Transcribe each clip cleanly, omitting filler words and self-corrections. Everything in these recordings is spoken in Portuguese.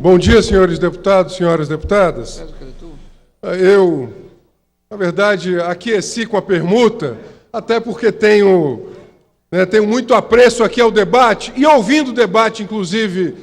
Bom dia, senhores deputados, senhoras deputadas. Eu, na verdade, aqueci com a permuta, até porque tenho muito apreço aqui ao debate, e ouvindo o debate, inclusive,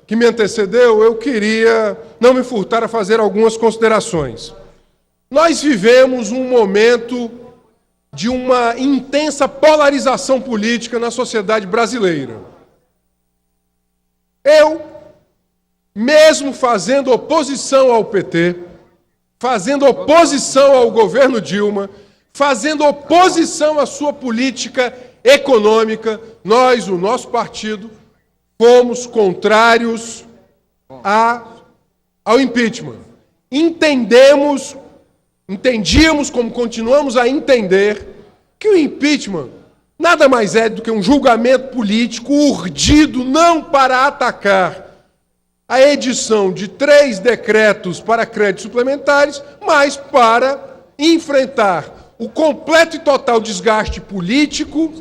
que me antecedeu, eu queria não me furtar a fazer algumas considerações. Nós vivemos um momento de uma intensa polarização política na sociedade brasileira. Eu, mesmo fazendo oposição ao PT, fazendo oposição ao governo Dilma, fazendo oposição à sua política econômica, nós, o nosso partido, fomos contrários ao impeachment. Entendíamos, como continuamos a entender, que o impeachment nada mais é do que um julgamento político urdido não para atacar a edição de 3 decretos para créditos suplementares, mas para enfrentar o completo e total desgaste político,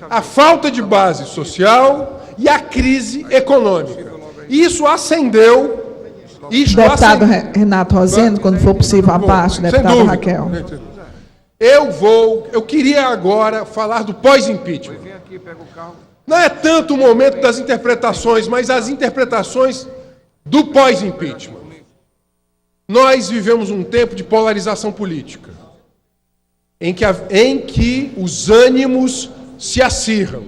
a falta de base social e a crise econômica. Isso acendeu... Deputado Renato Rosendo, quando for possível, a parte, deputada Raquel. Eu queria agora falar do pós-impeachment. Não é tanto o momento das interpretações, mas as interpretações do pós-impeachment. Nós vivemos um tempo de polarização política, em que os ânimos se acirram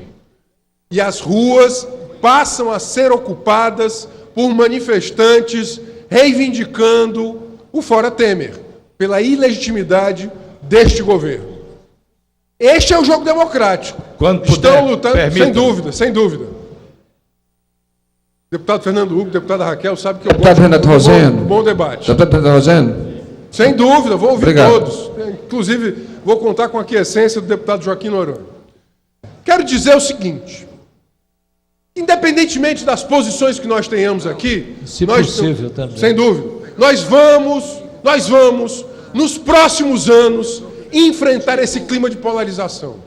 e as ruas passam a ser ocupadas por manifestantes reivindicando o fora Temer, pela ilegitimidade deste governo. Este é o jogo democrático. Quando puder, estão lutando, permita. sem dúvida. Deputado Fernando Hugo, deputada Raquel, sabe que eu deputado gosto de um bom debate. Deputado Renato Rosendo. Sem dúvida, vou ouvir Obrigado. todos. Inclusive, vou contar com a aquiescência do deputado Joaquim Noronha. Quero dizer o seguinte: independentemente das posições que nós tenhamos aqui, se possível também. Sem dúvida, nós vamos, nos próximos anos, enfrentar esse clima de polarização.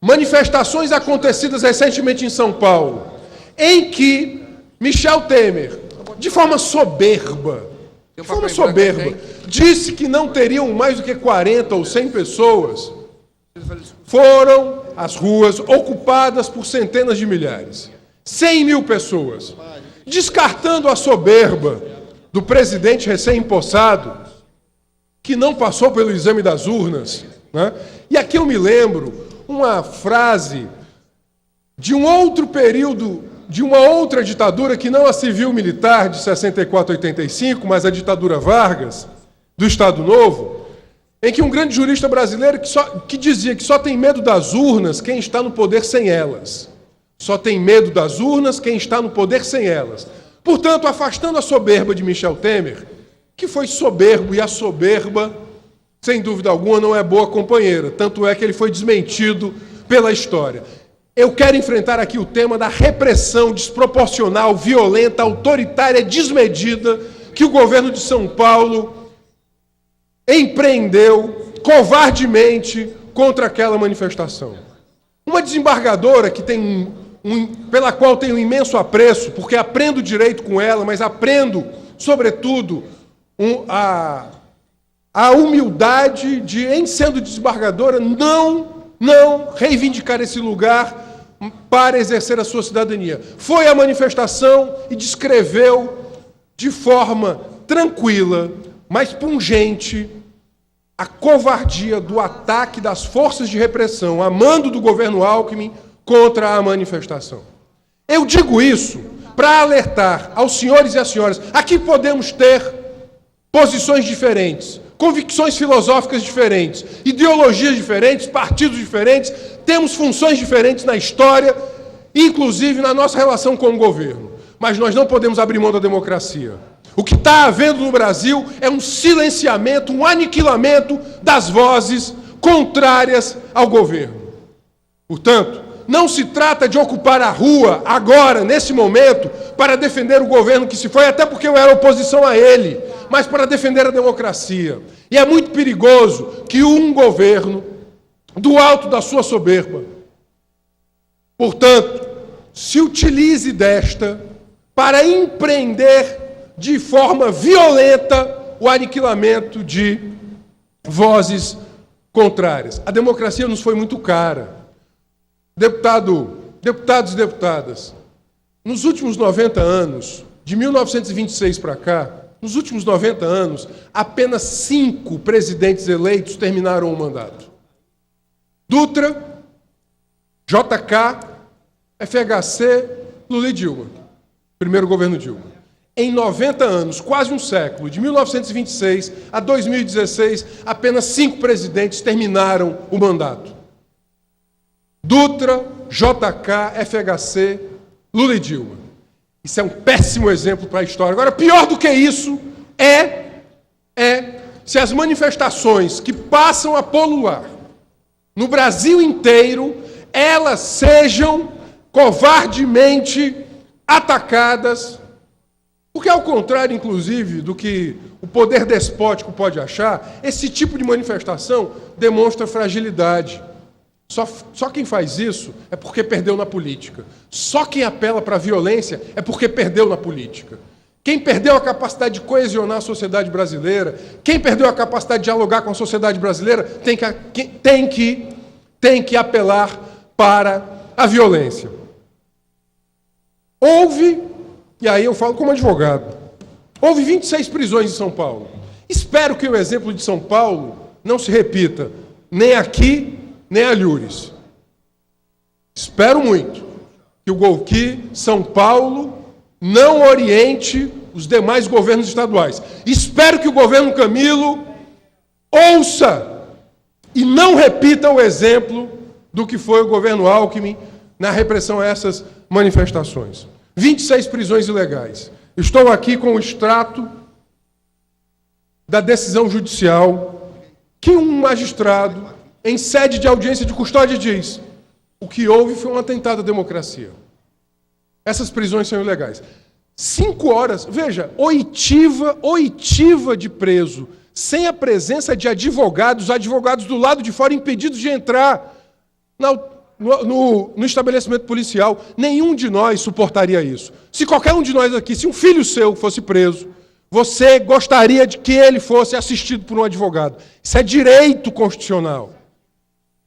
Manifestações acontecidas recentemente em São Paulo, em que Michel Temer, de forma soberba, disse que não teriam mais do que 40 ou 100 pessoas, foram as ruas ocupadas por centenas de milhares. 100 mil pessoas. Descartando a soberba do presidente recém-empossado, que não passou pelo exame das urnas, né? E aqui eu me lembro uma frase de um outro período, de uma outra ditadura, que não a civil-militar de 64 a 85, mas a ditadura Vargas, do Estado Novo, em que um grande jurista brasileiro que dizia que só tem medo das urnas quem está no poder sem elas. Só tem medo das urnas quem está no poder sem elas. Portanto, afastando a soberba de Michel Temer, que foi soberbo, e a soberba, sem dúvida alguma, não é boa companheira. Tanto é que ele foi desmentido pela história. Eu quero enfrentar aqui o tema da repressão desproporcional, violenta, autoritária, desmedida, que o governo de São Paulo empreendeu covardemente contra aquela manifestação. Uma desembargadora que tem pela qual tenho um imenso apreço, porque aprendo direito com ela, mas aprendo, sobretudo, a humildade de, em sendo desembargadora, não reivindicar esse lugar para exercer a sua cidadania. Foi à manifestação e descreveu de forma tranquila, mas pungente, a covardia do ataque das forças de repressão, a mando do governo Alckmin, contra a manifestação. Eu digo isso para alertar aos senhores e às senhoras. Aqui podemos ter posições diferentes, convicções filosóficas diferentes, ideologias diferentes, partidos diferentes, temos funções diferentes na história, inclusive na nossa relação com o governo. Mas nós não podemos abrir mão da democracia. O que está havendo no Brasil é um silenciamento, um aniquilamento das vozes contrárias ao governo. Portanto, não se trata de ocupar a rua agora, nesse momento, para defender o governo que se foi, até porque eu era oposição a ele, mas para defender a democracia. E é muito perigoso que um governo, do alto da sua soberba, portanto, se utilize desta para empreender de forma violenta o aniquilamento de vozes contrárias. A democracia nos foi muito cara. Deputados e deputadas, nos últimos 90 anos, de 1926 para cá, nos últimos 90 anos, apenas 5 presidentes eleitos terminaram o mandato. Dutra, JK, FHC, Lula e Dilma. Primeiro governo Dilma. Em 90 anos, quase um século, de 1926 a 2016, apenas 5 presidentes terminaram o mandato. Dutra, JK, FHC, Lula e Dilma. Isso é um péssimo exemplo para a história. Agora, pior do que isso é se as manifestações que passam a poluar no Brasil inteiro, elas sejam covardemente atacadas, porque, ao contrário, inclusive, do que o poder despótico pode achar, esse tipo de manifestação demonstra fragilidade. Só quem faz isso é porque perdeu na política. Só quem apela para a violência é porque perdeu na política. Quem perdeu a capacidade de coesionar a sociedade brasileira, quem perdeu a capacidade de dialogar com a sociedade brasileira, tem que apelar para a violência. E aí eu falo como advogado, houve 26 prisões em São Paulo. Espero que o exemplo de São Paulo não se repita, nem aqui, nem a Lures. Espero muito que São Paulo não oriente os demais governos estaduais. Espero que o governo Camilo ouça e não repita o exemplo do que foi o governo Alckmin na repressão a essas manifestações. 26 prisões ilegais. Estou aqui com o extrato da decisão judicial que um magistrado, em sede de audiência de custódia, diz: o que houve foi um atentado à democracia. Essas prisões são ilegais. 5 horas, veja, oitiva de preso, sem a presença de advogados do lado de fora impedidos de entrar no estabelecimento policial. Nenhum de nós suportaria isso. Se qualquer um de nós aqui, se um filho seu fosse preso, você gostaria de que ele fosse assistido por um advogado. Isso é direito constitucional.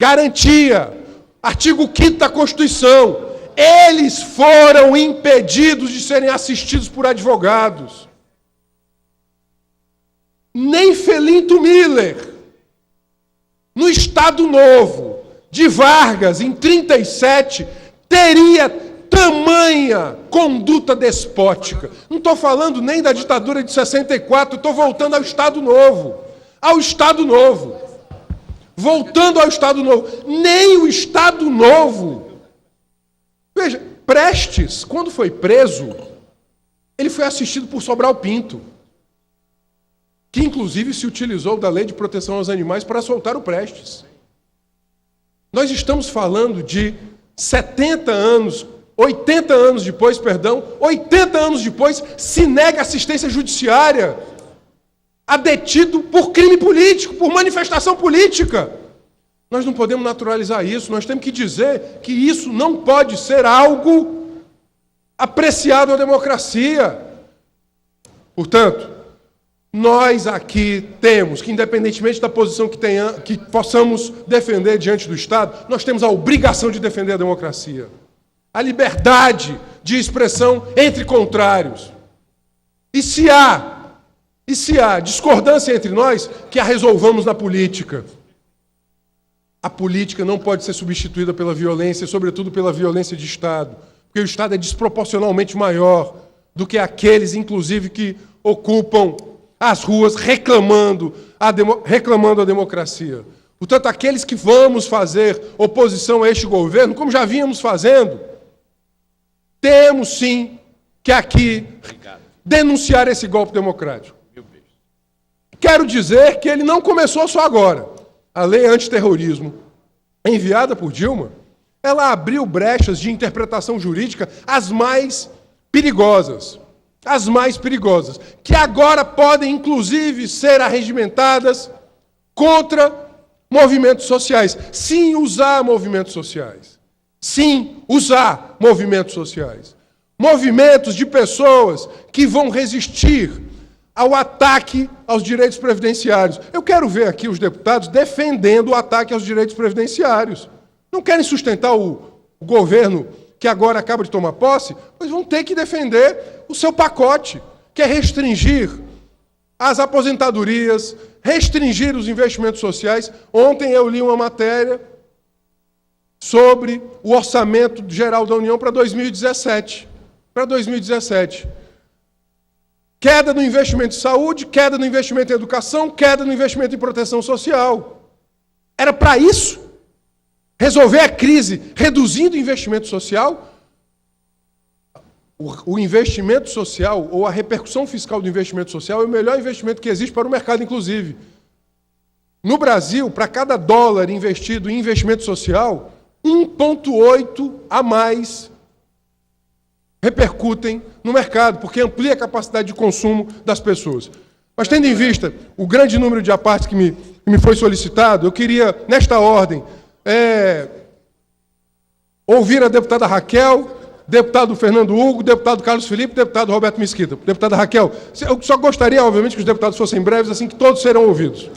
Garantia. Artigo 5º da Constituição. Eles foram impedidos de serem assistidos por advogados. Nem Felinto Miller, no Estado Novo, de Vargas, em 1937, teria tamanha conduta despótica. Não estou falando nem da ditadura de 64, estou voltando ao Estado Novo. Ao Estado Novo. Voltando ao Estado Novo. Nem o Estado Novo. Veja, Prestes, quando foi preso, ele foi assistido por Sobral Pinto, que inclusive se utilizou da Lei de Proteção aos Animais para soltar o Prestes. Nós estamos falando de 80 anos depois, se nega assistência judiciária a detido por crime político, por manifestação política. Nós não podemos naturalizar isso, nós temos que dizer que isso não pode ser algo apreciado à democracia. Portanto, nós aqui temos que, independentemente da posição que possamos defender diante do Estado, nós temos a obrigação de defender a democracia. A liberdade de expressão entre contrários. E se há discordância entre nós, que a resolvamos na política. A política não pode ser substituída pela violência, sobretudo pela violência de Estado, porque o Estado é desproporcionalmente maior do que aqueles, inclusive, que ocupam as ruas reclamando a democracia. Portanto, aqueles que vamos fazer oposição a este governo, como já vínhamos fazendo, temos sim que aqui denunciar esse golpe democrático. Quero dizer que ele não começou só agora. A lei antiterrorismo, enviada por Dilma, ela abriu brechas de interpretação jurídica as mais perigosas, que agora podem, inclusive, ser arregimentadas contra movimentos sociais. Sim, usar movimentos sociais. sim, usar movimentos sociais. Movimentos de pessoas que vão resistir ao ataque aos direitos previdenciários. Eu quero ver aqui os deputados defendendo o ataque aos direitos previdenciários. Não querem sustentar o governo que agora acaba de tomar posse, mas vão ter que defender o seu pacote, que é restringir as aposentadorias, restringir os investimentos sociais. Ontem eu li uma matéria sobre o orçamento geral da União para 2017. Queda no investimento em saúde, queda no investimento em educação, queda no investimento em proteção social. Era para isso? Resolver a crise reduzindo o investimento social? O investimento social, ou a repercussão fiscal do investimento social, é o melhor investimento que existe para o mercado, inclusive. No Brasil, para cada dólar investido em investimento social, 1,8 a mais repercutem no mercado, porque amplia a capacidade de consumo das pessoas. Mas, tendo em vista o grande número de apartes que me foi solicitado, eu queria, nesta ordem, ouvir a deputada Raquel, deputado Fernando Hugo, deputado Carlos Felipe, deputado Roberto Mesquita. Deputada Raquel, eu só gostaria, obviamente, que os deputados fossem breves, assim que todos serão ouvidos.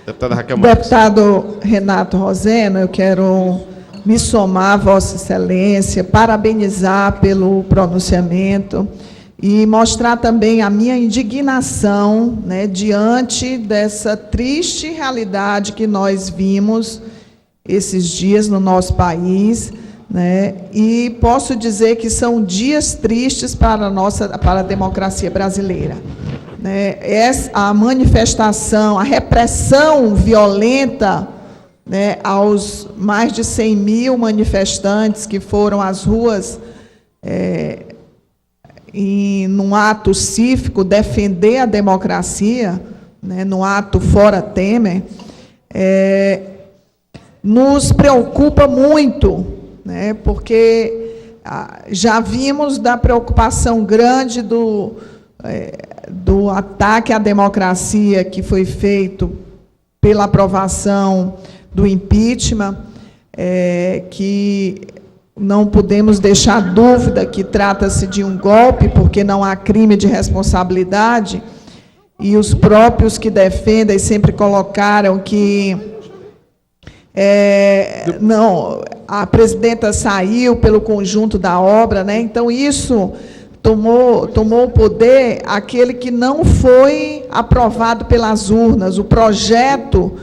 Deputada Raquel Marques. Deputado Renato Roseno, eu quero me somar a Vossa Excelência, parabenizar pelo pronunciamento e mostrar também a minha indignação, né, diante dessa triste realidade que nós vimos esses dias no nosso país, né, e posso dizer que são dias tristes para a democracia brasileira. Né, a manifestação, a repressão violenta, né, aos mais de 100 mil manifestantes que foram às ruas num ato cívico defender a democracia, né, num ato fora Temer, nos preocupa muito, né, porque já vimos da preocupação grande do ataque à democracia que foi feito pela aprovação do impeachment, que não podemos deixar dúvida que trata-se de um golpe, porque não há crime de responsabilidade, e os próprios que defendem sempre colocaram que não, a presidenta saiu pelo conjunto da obra, né? Então isso tomou o poder aquele que não foi aprovado pelas urnas. O projeto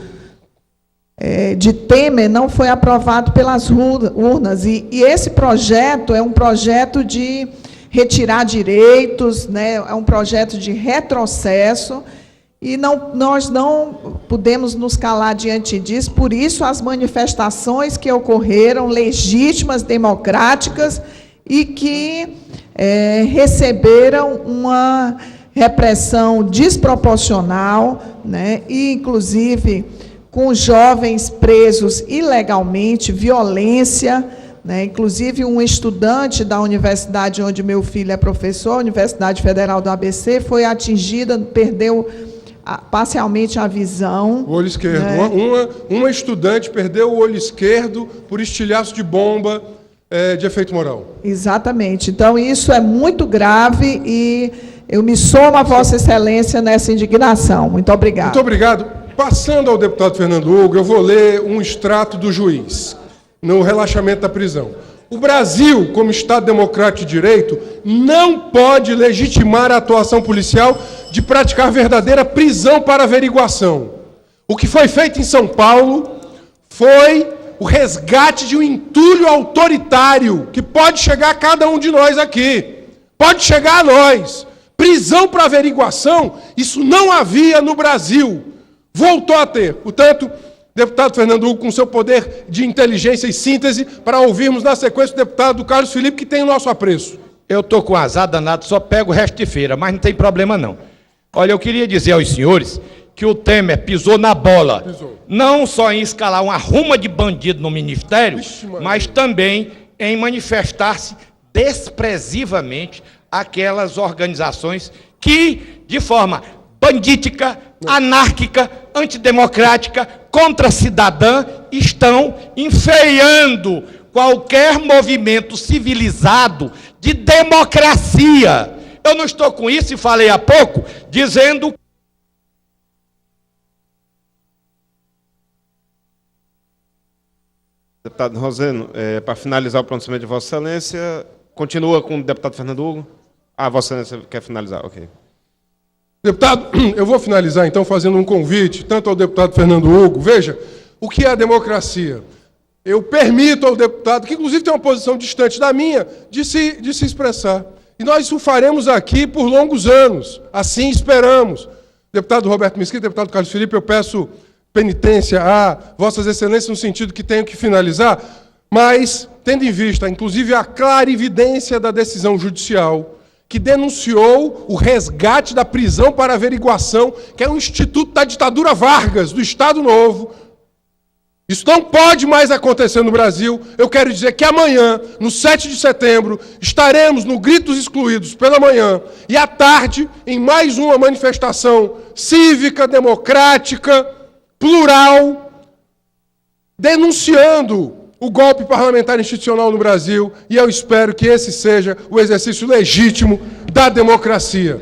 de Temer não foi aprovado pelas urnas, e esse projeto é um projeto de retirar direitos, né, é um projeto de retrocesso, e nós não podemos nos calar diante disso. Por isso as manifestações que ocorreram, legítimas, democráticas, e que receberam uma repressão desproporcional, né, e inclusive com jovens presos ilegalmente, violência, né? Inclusive um estudante da universidade onde meu filho é professor, Universidade Federal do ABC, foi atingida, perdeu parcialmente a visão. O olho esquerdo. Né? Uma estudante perdeu o olho esquerdo por estilhaço de bomba de efeito moral. Exatamente. Então, isso é muito grave e eu me somo a Vossa Excelência nessa indignação. Muito obrigado. Muito obrigado. Passando ao deputado Fernando Hugo, eu vou ler um extrato do juiz, no relaxamento da prisão. O Brasil, como Estado democrático de direito, não pode legitimar a atuação policial de praticar verdadeira prisão para averiguação. O que foi feito em São Paulo foi o resgate de um entulho autoritário, que pode chegar a cada um de nós aqui. Pode chegar a nós. Prisão para averiguação, isso não havia no Brasil. Voltou a ter. Portanto, deputado Fernando Hugo, com seu poder de inteligência e síntese, para ouvirmos na sequência o deputado Carlos Felipe, que tem o nosso apreço. Eu estou com azar danado, só pego o resto de feira, mas não tem problema não. Olha, eu queria dizer aos senhores que o Temer pisou na bola. Não só em escalar uma ruma de bandido no ministério, mas também em manifestar-se desprezivamente aquelas organizações que, de forma bandítica, anárquica, antidemocrática, contra-cidadã, estão enfeiando qualquer movimento civilizado de democracia. Eu não estou com isso, e falei há pouco, dizendo... Deputado Roseno, para finalizar o pronunciamento de Vossa Excelência, continua com o deputado Fernando Hugo? Ah, Vossa Excelência quer finalizar, ok. Deputado, eu vou finalizar então fazendo um convite, tanto ao deputado Fernando Hugo. Veja, o que é a democracia? Eu permito ao deputado, que inclusive tem uma posição distante da minha, de se expressar. E nós o faremos aqui por longos anos, assim esperamos. Deputado Roberto Mesquita, deputado Carlos Felipe, eu peço penitência a Vossas Excelências no sentido que tenho que finalizar, mas tendo em vista, inclusive, a clarividência da decisão judicial, que denunciou o resgate da prisão para averiguação, que é um instituto da ditadura Vargas, do Estado Novo. Isso não pode mais acontecer no Brasil. Eu quero dizer que amanhã, no 7 de setembro, estaremos no Grito dos Excluídos pela manhã e à tarde em mais uma manifestação cívica, democrática, plural, denunciando o golpe parlamentar institucional no Brasil, e eu espero que esse seja o exercício legítimo da democracia.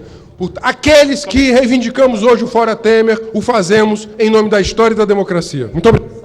Aqueles que reivindicamos hoje o Fora Temer, o fazemos em nome da história e da democracia. Muito obrigado.